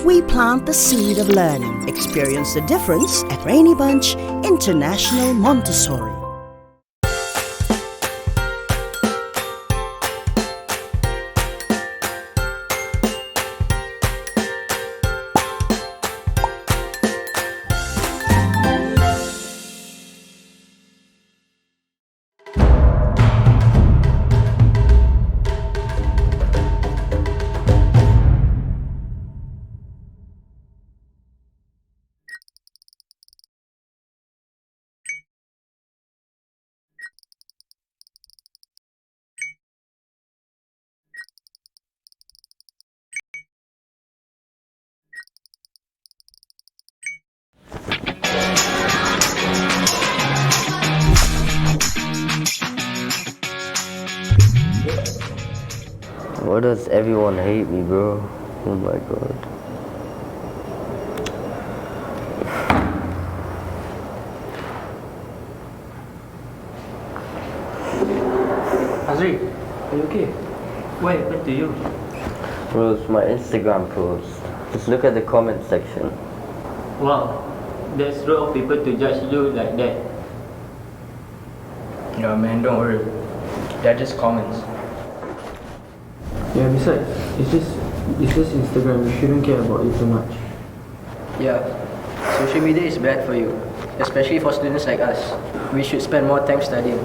We plant the seed of learning. Experience the difference at Rainy Bunch International Montessori. Why does everyone hate me, bro? Oh my god. Azri, are you okay? What happened to you? Bro, it's my Instagram post. Just look at the comment section. Wow, there's a lot of people to judge you like that. Yeah, man, don't worry. They're just comments. Yeah, besides, it's just Instagram. You shouldn't care about it too much. Yeah, social media is bad for you, especially for students like us. We should spend more time studying.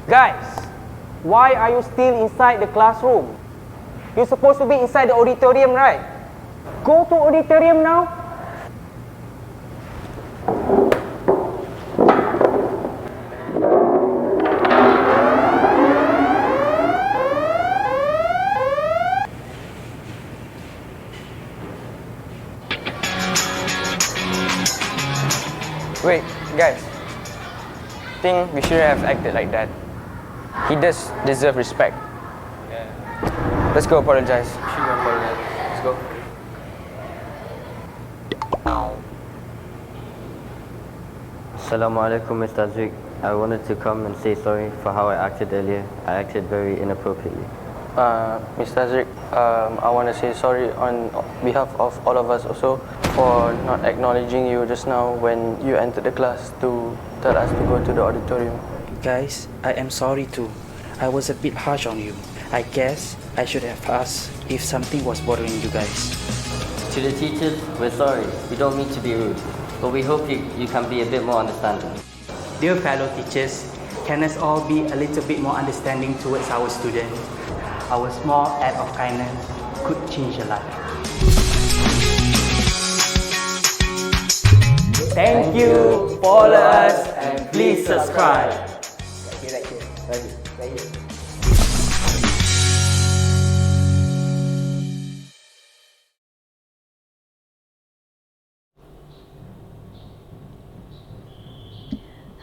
Guys, why are you still inside the classroom? You're supposed to be inside the auditorium, right? Go to auditorium now. Wait, guys. Think we shouldn't have acted like that. He does deserve respect. Yeah. Let's go apologize. We should go apologize. Let's go. Assalamu alaikum, Mr. Zik. I wanted to come and say sorry for how I acted earlier. I acted very inappropriately. Mr. Azrik, I want to say sorry on behalf of all of us also for not acknowledging you just now when you entered the class to tell us to go to the auditorium. Guys, I am sorry too. I was a bit harsh on you. I guess I should have asked if something was bothering you guys. To the teachers, we're sorry. We don't mean to be rude, but we hope you can be a bit more understanding. Dear fellow teachers, can us all be a little bit more understanding towards our students? Our small act of kindness could change a life. Thank you, follow us, and please subscribe.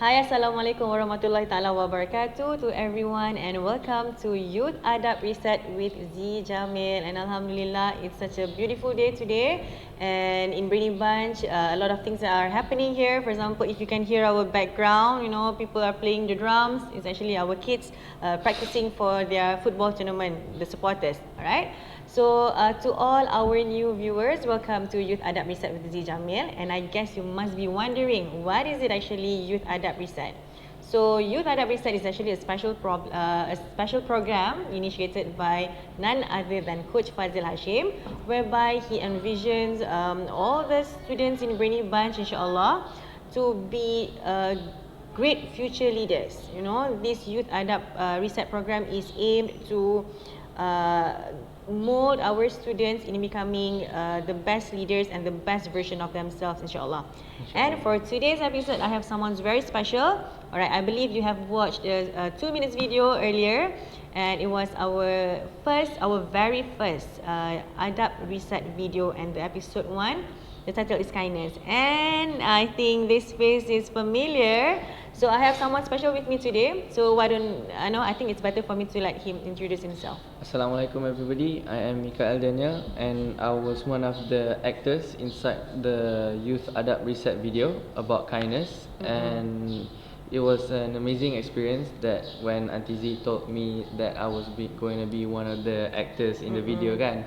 Hi, Assalamualaikum warahmatullahi ta'ala wabarakatuh to everyone, and welcome to Youth Adab Reset with Zee Jamil. And Alhamdulillah, it's such a beautiful day today, and in Brainy Bunch a lot of things are happening here. For example, if you can hear our background, you know, people are playing the drums. It's actually our kids practicing for their football tournament, the supporters. Alright, so to all our new viewers, welcome to Youth Adab Reset with Zee Jamil. And I guess you must be wondering, what is it actually Youth Adab Reset? So Youth Adab Reset is actually a special program initiated by none other than Coach Fazil Hashim, whereby he envisions all the students in Brainy Bunch, inshallah, to be great future leaders. You know, this Youth Adab Reset program is aimed to mold our students in becoming the best leaders and the best version of themselves, inshallah. And for today's episode, I have someone very special. Alright, I believe you have watched a 2 minutes video earlier, and it was our very first Adab Reset video, and the episode 1, the title is Kindness. And I think this face is familiar. So I have someone special with me today. So I think it's better for me to let him introduce himself. Assalamualaikum everybody. I am Mikael Daniel, and I was one of the actors inside the Youth Adab Reset video about kindness. And it was an amazing experience that when Auntie Z told me that I was going to be one of the actors in the video kan.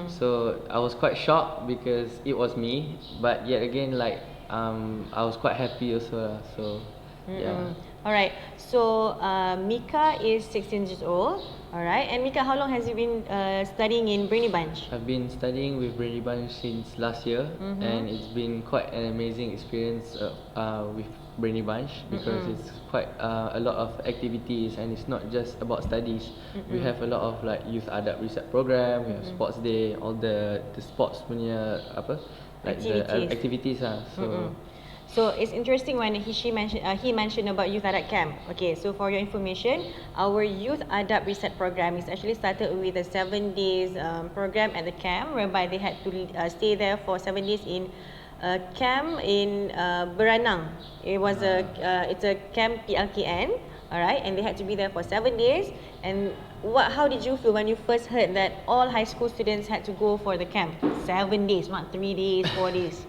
So I was quite shocked because it was me, but yet again like I was quite happy also lah. So yeah. Alright, so Mika is 16 years old. Alright, and Mika, how long has you been studying in Brainy Bunch? I've been studying with Brainy Bunch since last year, and it's been quite an amazing experience with Brainy Bunch because it's quite a lot of activities, and it's not just about studies. We have a lot of like youth adab research program, we have sports day, all the sports punya apa like the activities lah. So it's interesting when he mentioned about Youth Adab Camp. Okay, so for your information, our Youth Adab Reset program is actually started with a 7 days program at the camp, whereby they had to stay there for 7 days in a camp in Beranang. It's a camp PLKN, alright, and they had to be there for 7 days. And how did you feel when you first heard that all high school students had to go for the camp? 7 days, not 3 days, 4 days.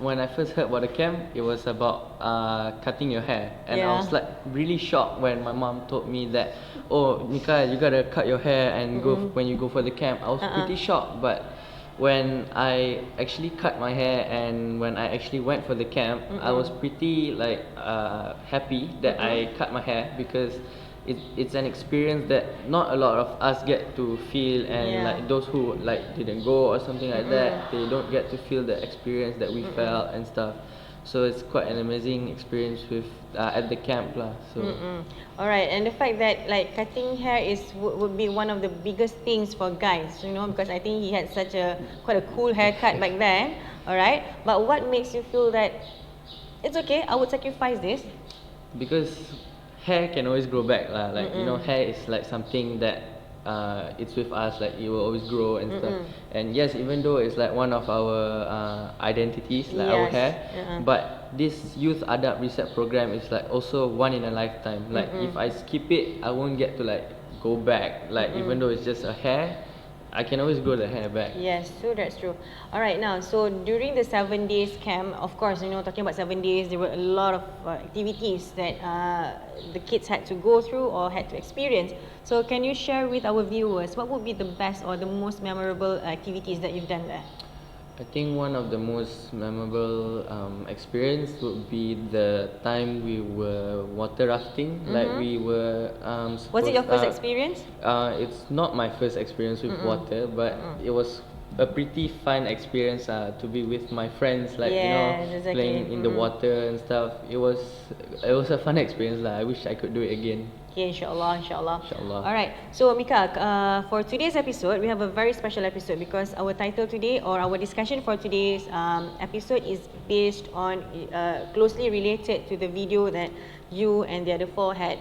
When I first heard about the camp, it was about cutting your hair, and I was like really shocked when my mom told me that, oh Mika, you gotta cut your hair and go when you go for the camp. I was pretty shocked, but when I actually cut my hair and when I actually went for the camp, I was pretty like happy that I cut my hair because it's an experience that not a lot of us get to feel, and like those who like didn't go or something like that, they don't get to feel the experience that we felt and stuff. So it's quite an amazing experience with at the camp lah. So alright, and the fact that like cutting hair would be one of the biggest things for guys, you know, because I think he had quite a cool haircut back then. Alright, but what makes you feel that it's okay, I would sacrifice this? Because hair can always grow back lah. Like you know, hair is like something that it's with us, like it will always grow and stuff. And yes, even though it's like one of our identities, like our hair, but this youth adab reset program is like also one in a lifetime. Like if I skip it, I won't get to like go back. Like even though it's just a hair, I can always grow the hair back. Yes, true, that's true. Alright, now, so during the 7 days camp, of course, you know, talking about 7 days, there were a lot of activities that the kids had to go through or had to experience. So can you share with our viewers, what would be the best or the most memorable activities that you've done there? I think one of the most memorable experience would be the time we were water rafting. Like we were was it your first experience? It's not my first experience with water, but it was a pretty fun experience to be with my friends, like you know, playing in the water and stuff. It was a fun experience lah. I wish I could do it again. Okay, inshallah. Alright, so Mika, for today's episode, we have a very special episode because our title today, or our discussion for today's episode, is based on closely related to the video that you and the other four had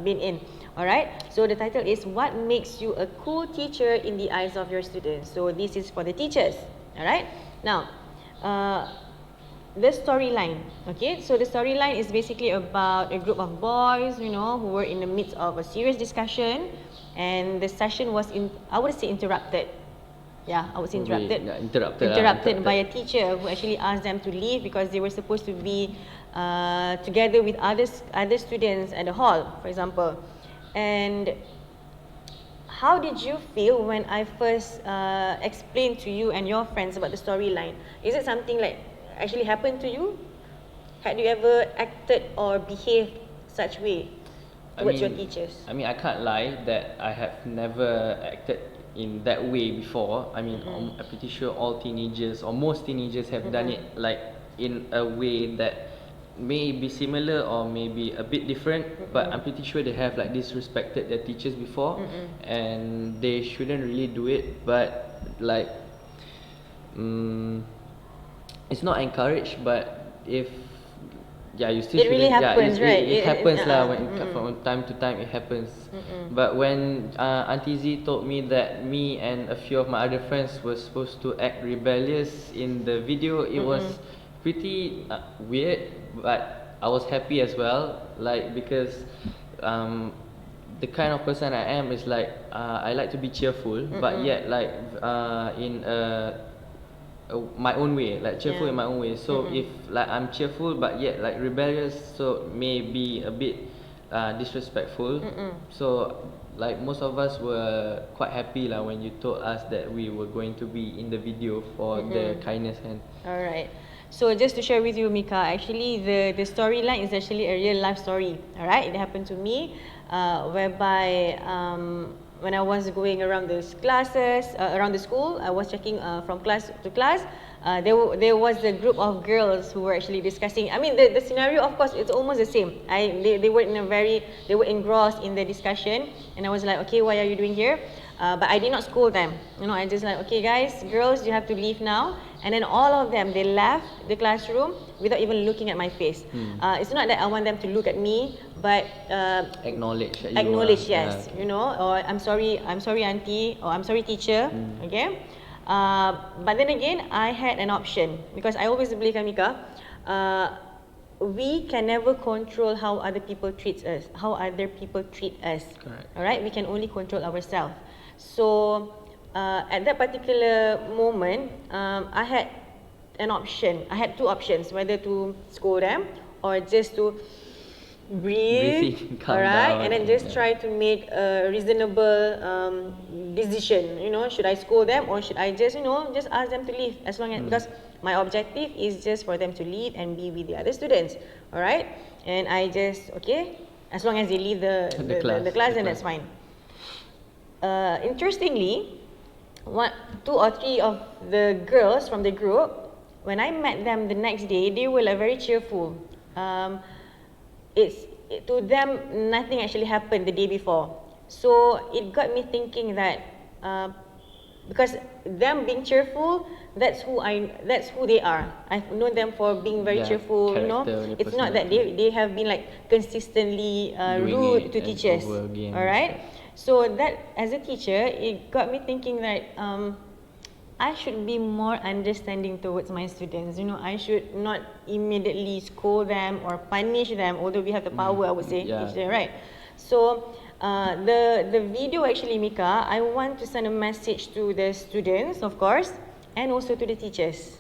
been in. Alright, so the title is What Makes You a Cool Teacher in the Eyes of Your Students. So this is for the teachers. Alright, now the storyline. Okay, so the storyline is basically about a group of boys, you know, who were in the midst of a serious discussion, and the session was I would say interrupted. Yeah, I would say interrupted. Interrupted by a teacher who actually asked them to leave because they were supposed to be together with other students at the hall, for example. And how did you feel when I first explained to you and your friends about the storyline? Is it something like actually happened to you? Had you ever acted or behaved such way towards your teachers? I mean, I can't lie that I have never acted in that way before. I mean, I'm pretty sure all teenagers or most teenagers have done it like in a way that may be similar or maybe a bit different, but I'm pretty sure they have like disrespected their teachers before, and they shouldn't really do it. But like it's not encouraged, but if you still it really happens, right? It happens lah. From time to time it happens. But when Auntie Z told me that me and a few of my other friends were supposed to act rebellious in the video, it was pretty weird, but I was happy as well, like because the kind of person I am is like I like to be cheerful, but yet like in a my own way, like cheerful in my own way. So if like I'm cheerful but yet like rebellious, so maybe a bit disrespectful. So like most of us were quite happy lah when you told us that we were going to be in the video for the kindness hand. Alright. So just to share with you, Mika, actually the storyline is actually a real life story. Alright, it happened to me, whereby when I was going around the classes, around the school, I was checking from class to class. There was a group of girls who were actually discussing. I mean, the scenario, of course, it's almost the same. They were they were engrossed in the discussion, and I was like, okay, what are you doing here? But I did not scold them. You know, I just like, okay, guys, girls, you have to leave now. And then all of them, they left the classroom without even looking at my face. It's not that I want them to look at me, but Acknowledge that acknowledge, you are, yes, you know, or I'm sorry, auntie, or I'm sorry, teacher. Okay. But then again, I had an option because I always believe, Mika, we can never control how other people treat us. Correct. All right, we can only control ourselves. So at that particular moment, I had an option. I had two options: whether to scold them or just to breathe, calm alright, down, and then just try to make a reasonable decision. You know, should I scold them or should I just, you know, just ask them to leave? As long as because my objective is just for them to leave and be with the other students, alright. And I just as long as they leave the class, then that's fine. Interestingly, two or three of the girls from the group, when I met them the next day, they were like very cheerful. To them, nothing actually happened the day before. So it got me thinking that because them being cheerful, that's who they are. I've known them for being very cheerful. You know, it's not that they have been like consistently rude to teachers. All right. So that as a teacher, it got me thinking that I should be more understanding towards my students. You know, I should not immediately scold them or punish them, although we have the power, I would say, teacher, right? So the video actually, Mika, I want to send a message to the students, of course, and also to the teachers.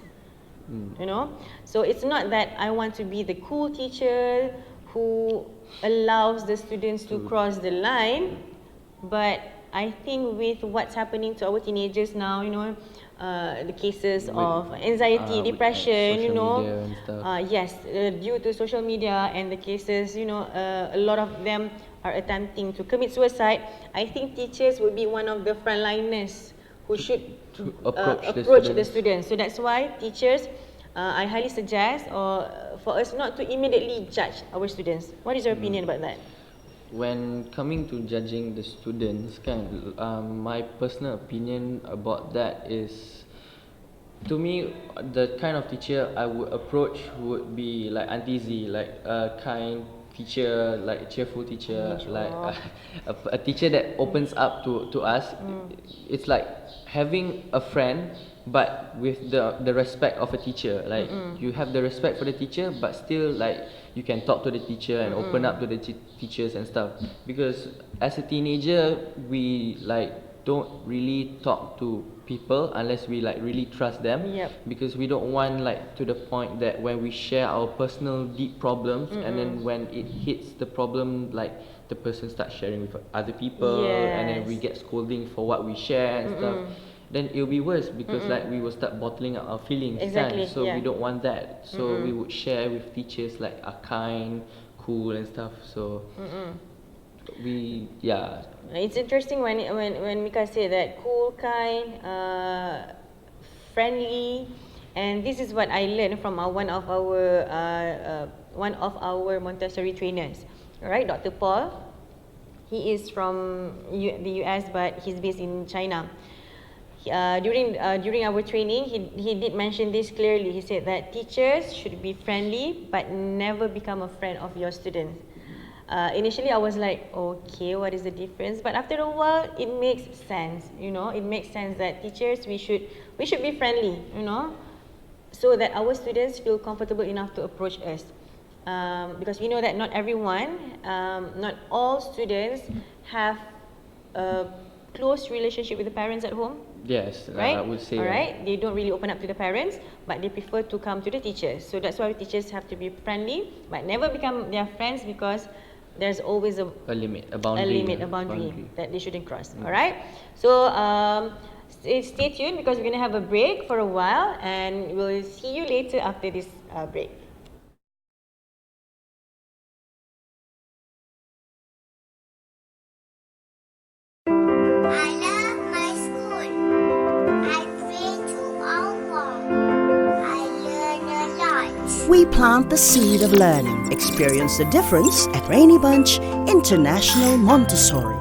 You know, so it's not that I want to be the cool teacher who allows the students to cross the line, but I think with what's happening to our teenagers now, you know, the cases of anxiety, depression, you know, yes, due to social media and the cases, you know, a lot of them are attempting to commit suicide. I think teachers would be one of the frontliners who should approach the students. So that's why teachers, I highly suggest for us not to immediately judge our students. What is your opinion about that? When coming to judging the students, my personal opinion about that is, to me, the kind of teacher I would approach would be like Auntie Z, like a kind teacher, like a cheerful teacher, like a teacher that opens up to us. It's like having a friend, but with the respect of a teacher. Like you have the respect for the teacher, but still like you can talk to the teacher and open up to the teachers and stuff. Because as a teenager, we like don't really talk to people unless we like really trust them. Because we don't want like to the point that when we share our personal deep problems and then when it hits the problem, like the person starts sharing with other people and then we get scolding for what we share and stuff, then it'll be worse because like we will start bottling up our feelings. So we don't want that. So we would share with teachers like are kind, cool and stuff. So it's interesting when Mika said that cool, kind, friendly, and this is what I learned from one of our Montessori trainers. All right, Dr. Paul. He is from the US, but he's based in China. During our training, he did mention this clearly. He said that teachers should be friendly, but never become a friend of your students. Initially, I was like, okay, what is the difference? But after a while, it makes sense. You know, it makes sense that teachers we should be friendly. You know, so that our students feel comfortable enough to approach us. Because we know that not all students have a close relationship with the parents at home. Yes, right? I would say. All right, they don't really open up to the parents, but they prefer to come to the teachers. So that's why teachers have to be friendly, but never become their friends, because there's always a limit, a boundary. a boundary that they shouldn't cross. All right. So stay tuned, because we're gonna have a break for a while, and we'll see you later after this break. I love my school. I pray to Allah. I learn a lot. We plant the seed of learning. Experience the difference at Rainy Bunch International Montessori.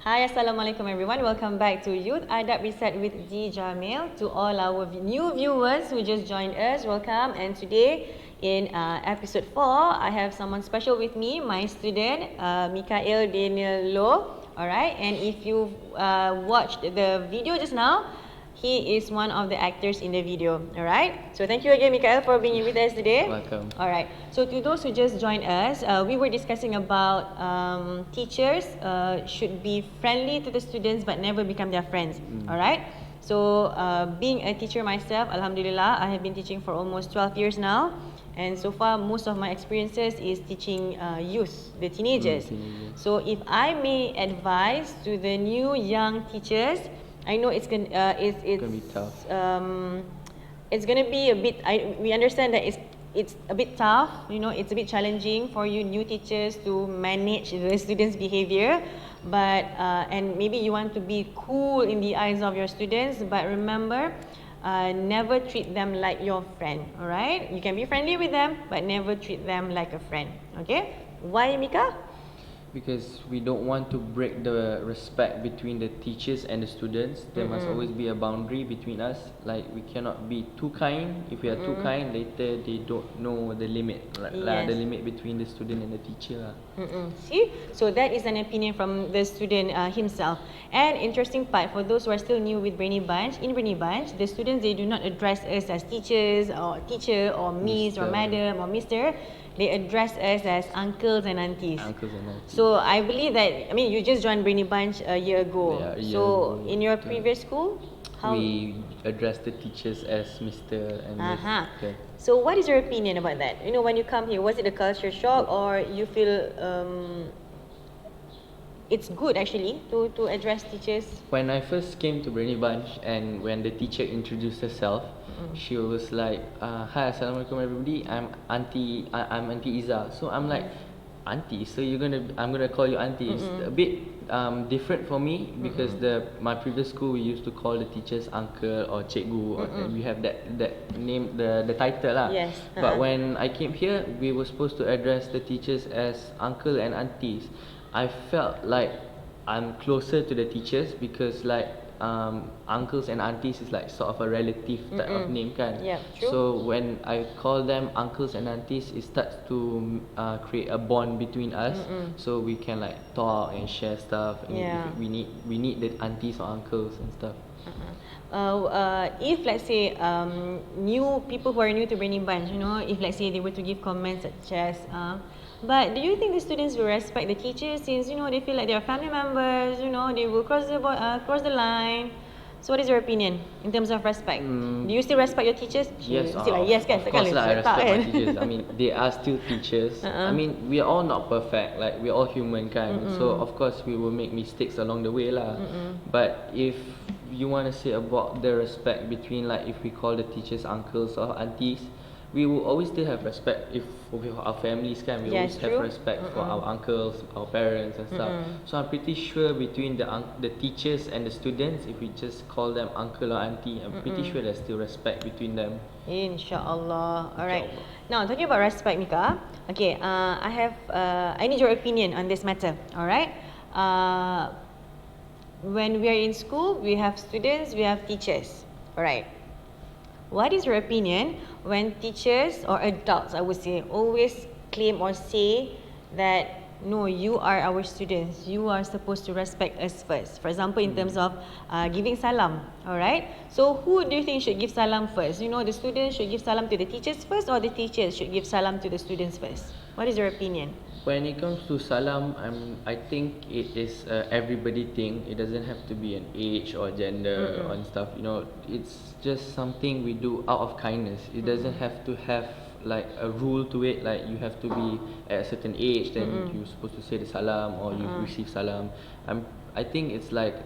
Hi, Assalamualaikum everyone. Welcome back to Youth Adab Reset with Zee Jamil. To all our new viewers who just joined us, welcome. And today in episode 4, I have someone special with me, my student, Mikael Daniel Loh. Alright, and if you watched the video just now, he is one of the actors in the video. Alright, so thank you again, Mikael, for being with us today. Welcome. Alright, so to those who just joined us, we were discussing about teachers should be friendly to the students but never become their friends. Alright, so being a teacher myself, Alhamdulillah, I have been teaching for almost 12 years now. And so far, most of my experiences is teaching youth, the teenagers. So if I may advise to the new young teachers, I know it's gonna be tough. It's gonna be a bit. We understand that it's a bit tough. You know, it's a bit challenging for you new teachers to manage the students' behavior. But and maybe you want to be cool in the eyes of your students. But remember, never treat them like your friend. All right? You can be friendly with them, but never treat them like a friend. Okay? Why, Mika? Because we don't want to break the respect between the teachers and the students. There must always be a boundary between us. Like, we cannot be too kind. If we are too kind, later they don't know the limit. Like, the limit between the student and the teacher. See, so that is an opinion from the student himself. And interesting part, for those who are still new with Brainy Bunch, in Brainy Bunch, the students, they do not address us as teachers or teacher or miss or madam or mister. They address us as uncles and aunties. Uncles and aunties. So I believe that, I mean, you just joined Brainy Bunch a year ago. Yeah, a year so ago. in your previous school, how? We address the teachers as Mr. and Miss. Okay. So what is your opinion about that? You know, when you come here, was it a culture shock, or you feel it's good actually to address teachers? When I first came to Brainy Bunch and when the teacher introduced herself, she was like, "Hi, Assalamualaikum everybody. I'm Auntie Iza." So I'm like, "Auntie, so I'm gonna call you Auntie." It's a bit different for me because my previous school we used to call the teachers uncle or cikgu, or we have that name, the title lah. Yes. But when I came here, we were supposed to address the teachers as uncle and aunties. I felt like I'm closer to the teachers because like uncles and aunties is like sort of a relative type of name kan. Yeah, true. So when I call them uncles and aunties, it starts to create a bond between us. So we can like talk and share stuff. And Yeah. if we need the aunties or uncles and stuff. If let's say new people who are new to Brainy Bunch, you know, if let's say they were to give comments such as but do you think the students will respect the teachers, since you know they feel like they are family members, you know, they will cross the line? So what is your opinion in terms of respect? Do you still respect your teachers? Yes, Still like, yes kan? of course lah, I respect my teachers. I mean, they are still teachers. I mean, we are all not perfect. Like, we are all human kan. So of course we will make mistakes along the way lah. But if you want to say about the respect between, like, if we call the teachers uncles or aunties, we will always still have respect if with our families can. We Yes, always true. have respect for our uncles, our parents and stuff. So I'm pretty sure between the teachers and the students, if we just call them uncle or auntie, I'm pretty sure there's still respect between them. InsyaAllah. Alright. InsyaAllah. Now, talking about respect, Mika. Okay, I need your opinion on this matter. Alright. When we are in school, we have students, we have teachers. Alright. What is your opinion when teachers or adults, I would say, always claim or say that no, you are our students, you are supposed to respect us first? For example, in terms of giving salam, alright? So who do you think should give salam first? You know, the students should give salam to the teachers first, or the teachers should give salam to the students first? What is your opinion? When it comes to salam, I think it is everybody thing. It doesn't have to be an age or gender or stuff. You know, it's just something we do out of kindness. It doesn't have to have like a rule to it. Like you have to be at a certain age, then you're supposed to say the salam or you receive salam. I think it's like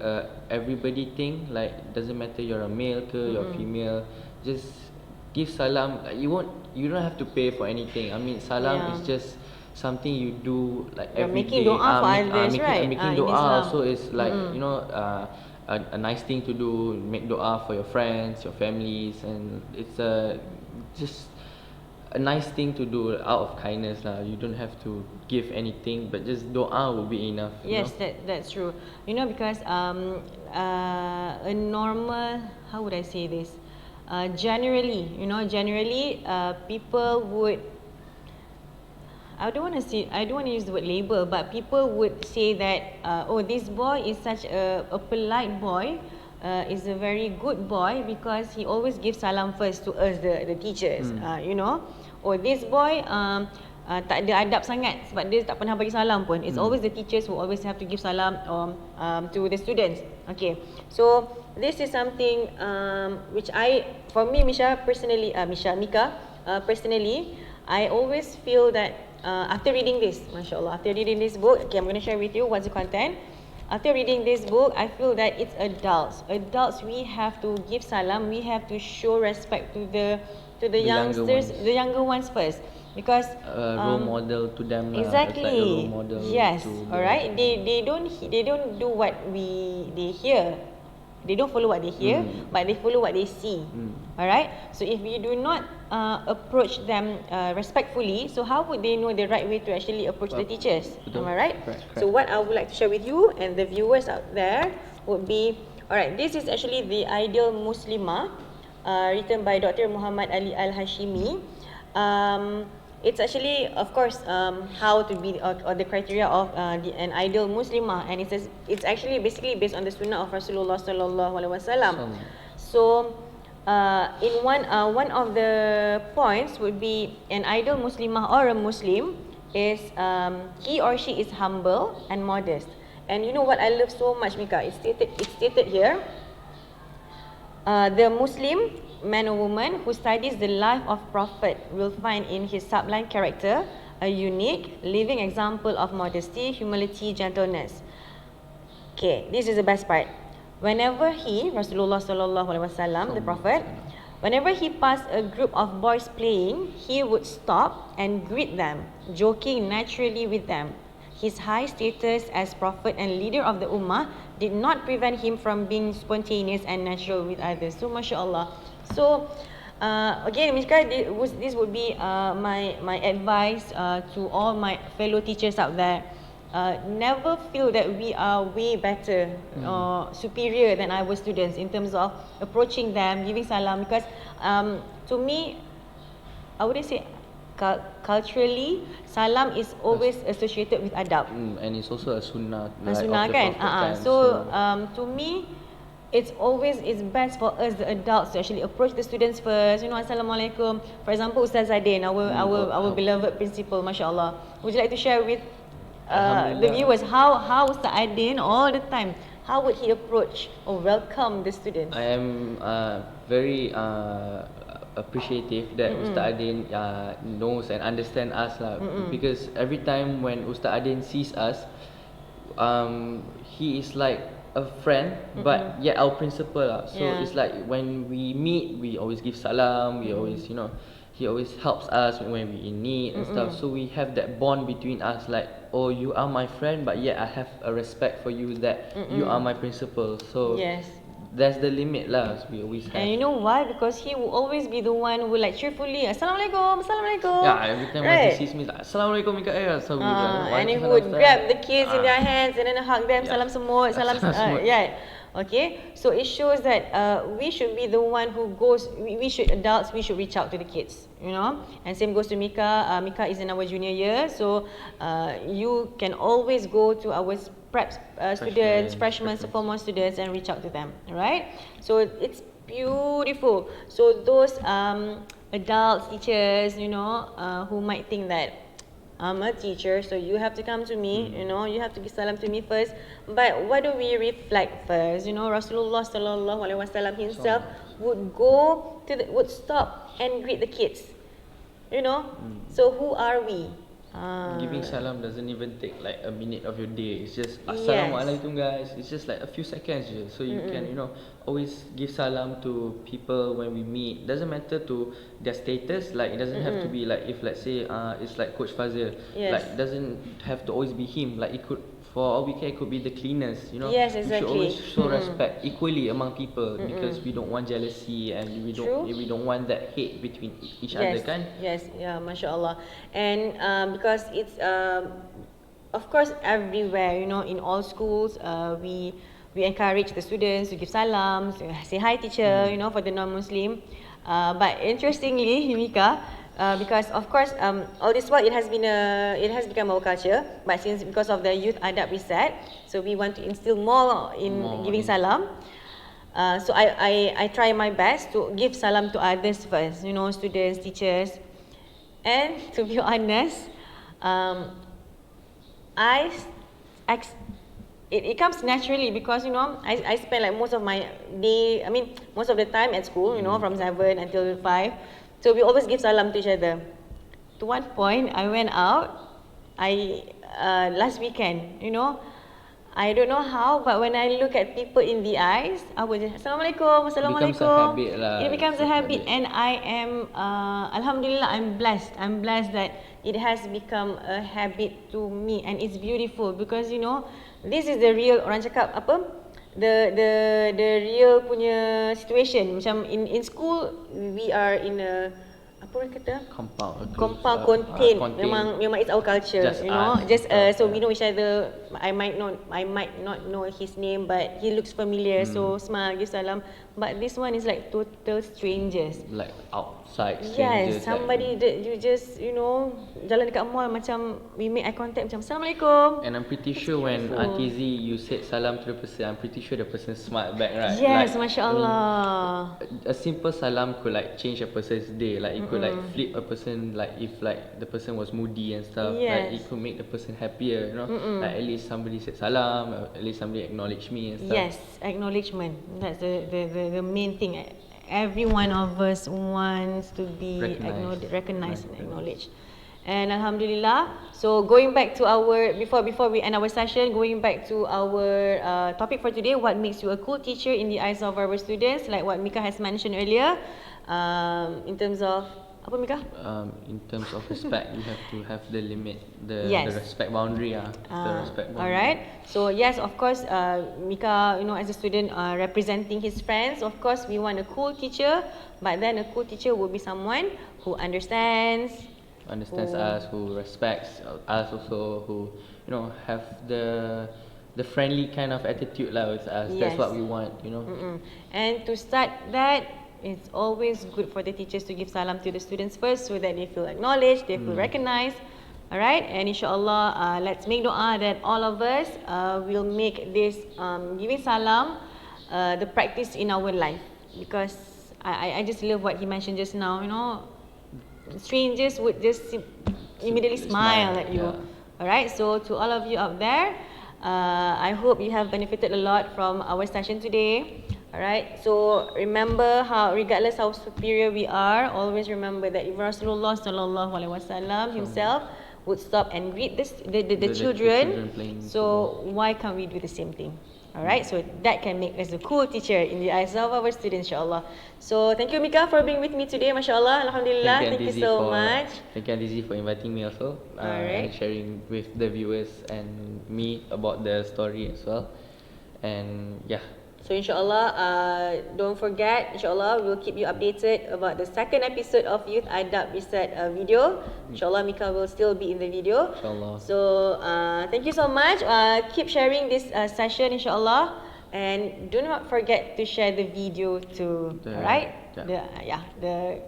everybody thing. Like doesn't matter you're a male ke, you're female. Just give salam. Like, you don't have to pay for anything. I mean, salam is just something you do like You're every making day. doa for others, right? Making In doa. Islam. So it's like you know a nice thing to do. Make doa for your friends, your families, and it's just a nice thing to do out of kindness lah. You don't have to give anything, but just doa will be enough. Yes, that's true. You know, because a normal, how would I say this? Generally, people would. I don't want to use the word label, but people would say that, oh, this boy is such a polite boy, is a very good boy because he always gives salam first to us, the teachers. You know, or this boy tak ada adab sangat sebab dia tak pernah bagi salam pun. It's always the teachers who always have to give salam to the students. Okay, so this is something which for me, Mika, personally, I always feel that after reading this, mashallah, after reading this book, okay, I'm going to share with you what's the content. After reading this book, I feel that it's adults. Adults, we have to give salam. We have to show respect to the youngsters, the younger ones first, because role model to them. Exactly. Like a role model. Yes. To All right. They don't do what they hear. They don't follow what they hear, but they follow what they see. Alright. So if we do not approach them respectfully, so how would they know the right way to actually approach the teachers? Am I right? Correct. So what I would like to share with you and the viewers out there would be, alright, this is actually the Ideal Muslimah, written by Dr. Muhammad Ali Al-Hashimi. It's actually, of course, how to be or the criteria of an ideal Muslimah, and it's actually basically based on the Sunnah of Rasulullah Sallallahu Alaihi Wasallam. So, in one of the points would be an ideal Muslimah or a Muslim is he or she is humble and modest. And you know what I love so much, Mika? It's stated here. The Muslim man or woman who studies the life of Prophet will find in his sublime character a unique, living example of modesty, humility, gentleness. Okay, this is the best part. Whenever Rasulullah Sallallahu Alaihi Wasallam, the Prophet, whenever he passed a group of boys playing, he would stop and greet them, joking naturally with them. His high status as Prophet and leader of the Ummah did not prevent him from being spontaneous and natural with others. So, mashallah. So, again, Mishka, this would be my advice to all my fellow teachers out there. Never feel that we are way better or superior than our students in terms of approaching them, giving salam. Because to me, I wouldn't say culturally, salam is always associated with adab. And it's also a sunnah. A sunnah kan? So to me, it's best for us, the adults, to actually approach the students first. You know, Assalamualaikum. For example, Ustaz Zaidin, our beloved principal, mashallah. Would you like to share with the viewers how Ustaz Adin all the time, how would he approach or welcome the students? I am very appreciative that Ustaz Adin knows and understands us lah. Because every time when Ustaz Adin sees us, he is like a friend, but yet our principal lah. So it's like when we meet, we always give salam. We always, he always helps us when we're in need and stuff. So we have that bond between us, like, oh, you are my friend, but yet I have a respect for you that you are my principal. So Yes. that's the limit lah. We always have. And you know why? Because he will always be the one who like cheerfully, Assalamualaikum, Assalamualaikum. Yeah, every time when he sees me, like, Assalamualaikum Mikael. So we And he would grab the kids in their hands and then hug them, salam semut, salam Semut. yeah. Okay, so it shows that we should be the one who goes. We should adults. We should reach out to the kids, you know. And same goes to Mika. Mika is in our junior year, so you can always go to our prep students, freshmen, sophomore students, and reach out to them. Right? So it's beautiful. So those adults, teachers, you know, who might think that I'm a teacher, so you have to come to me, you know, you have to give salam to me first. But what do we reflect first? You know, Rasulullah sallallahu alaihi wasallam himself would go to would stop and greet the kids. You know, so who are we? Giving salam doesn't even take like a minute of your day. It's just Assalamualaikum guys. It's just like a few seconds je. So you can, you know, always give salam to people when we meet. Doesn't matter to their status. Like it doesn't have to be like, if let's say it's like Coach Fazil. Yes. Like doesn't have to always be him. Like it could, for all we care, it could be the cleaners. You know. Yes, We exactly. should always show respect equally among people because we don't want jealousy and we don't want that hate between each other, kan? Yes, yeah, mashallah. And because it's of course everywhere, you know, in all schools, we encourage the students to give salams, say hi teacher, you know, for the non-Muslim. But interestingly, Mika, because of course all this while it has become our culture, but since because of the youth adab reset, so we want to instill more in giving salam. So I try my best to give salam to others first, you know, students, teachers. And to be honest, it comes naturally because, you know, I spend like most of my day, I mean most of the time at school, you know, from 7 until 5. So we always give salam to each other. To one point, I went out, last weekend, you know, I don't know how, but when I look at people in the eyes, I would just, Assalamualaikum, Assalamualaikum. Becomes a habit lah. It becomes a habit, and I am, Alhamdulillah, I'm blessed. I'm blessed that it has become a habit to me, and it's beautiful because, you know, this is the real, orang cakap apa? The real punya situation. Macam in school, we are in a, apa orang kata? Compound, contained. Memang it's our culture, Just you know. us. Just so we know each other. I might not know his name, but he looks familiar. So smile, give salam. But this one is like total strangers. Like outside strangers. Yes, somebody that you just, you know, jalan dekat mall macam we make eye contact macam Assalamualaikum. And I'm pretty sure when Auntie Z, you said salam to the person, I'm pretty sure the person smiled back, right? Yes, like, mashallah. A simple salam could like change a person's day. Like it could like flip a person, like if like the person was moody and stuff. Like it could make the person happier, you know. Like at least somebody said salam, at least somebody acknowledged me and stuff. Yes, acknowledgement. That's the main thing. Every one of us wants to be recognized and acknowledged. And Alhamdulillah. So going back to our before we end our session, going back to our topic for today, what makes you a cool teacher in the eyes of our students? Like what Mika has mentioned earlier, in terms of apa Mika? In terms of respect, you have to have the limit, the respect boundary. The respect boundary. Alright. So yes, of course, Mika, you know, as a student representing his friends, of course, we want a cool teacher. But then a cool teacher will be someone who understands us, who respects us, also who, you know, have the friendly kind of attitude lah with us. Yes. That's what we want, you know. And to start that, it's always good for the teachers to give salam to the students first so that they feel acknowledged, they feel recognized. Alright, and insyaAllah, let's make dua that all of us will make this giving salam the practice in our life. Because I just love what he mentioned just now, you know, strangers would just immediately smile at you. Alright, so to all of you out there, I hope you have benefited a lot from our session today. Alright, so remember how, regardless how superior we are, always remember that if Rasulullah sallallahu alaihi wasallam himself would stop and greet the children, so why can't we do the same thing? Alright, so that can make us a cool teacher in the eyes of our students, insyaAllah. So thank you Mika for being with me today, masyaAllah. Alhamdulillah, thank you so much. Thank you Lizzie for inviting me also. Alright. And sharing with the viewers and me about the story as well. And yeah. So insyaAllah, don't forget, insyaAllah, we'll keep you updated about the second episode of Youth Adab Reset video. InsyaAllah, Mika will still be in the video. InsyaAllah. So, thank you so much. Keep sharing this session, insyaAllah. And do not forget to share the video too. Alright? The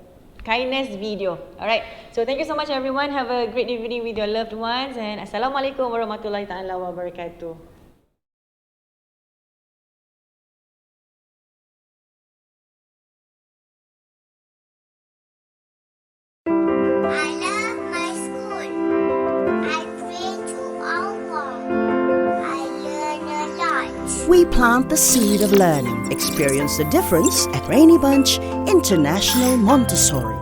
kindness video. Alright. So, thank you so much everyone. Have a great evening with your loved ones. And Assalamualaikum warahmatullahi ta'ala wabarakatuh. I love my school. I pray to Allah. I learn a lot. We plant the seed of learning. Experience the difference at Rainy Bunch International Montessori.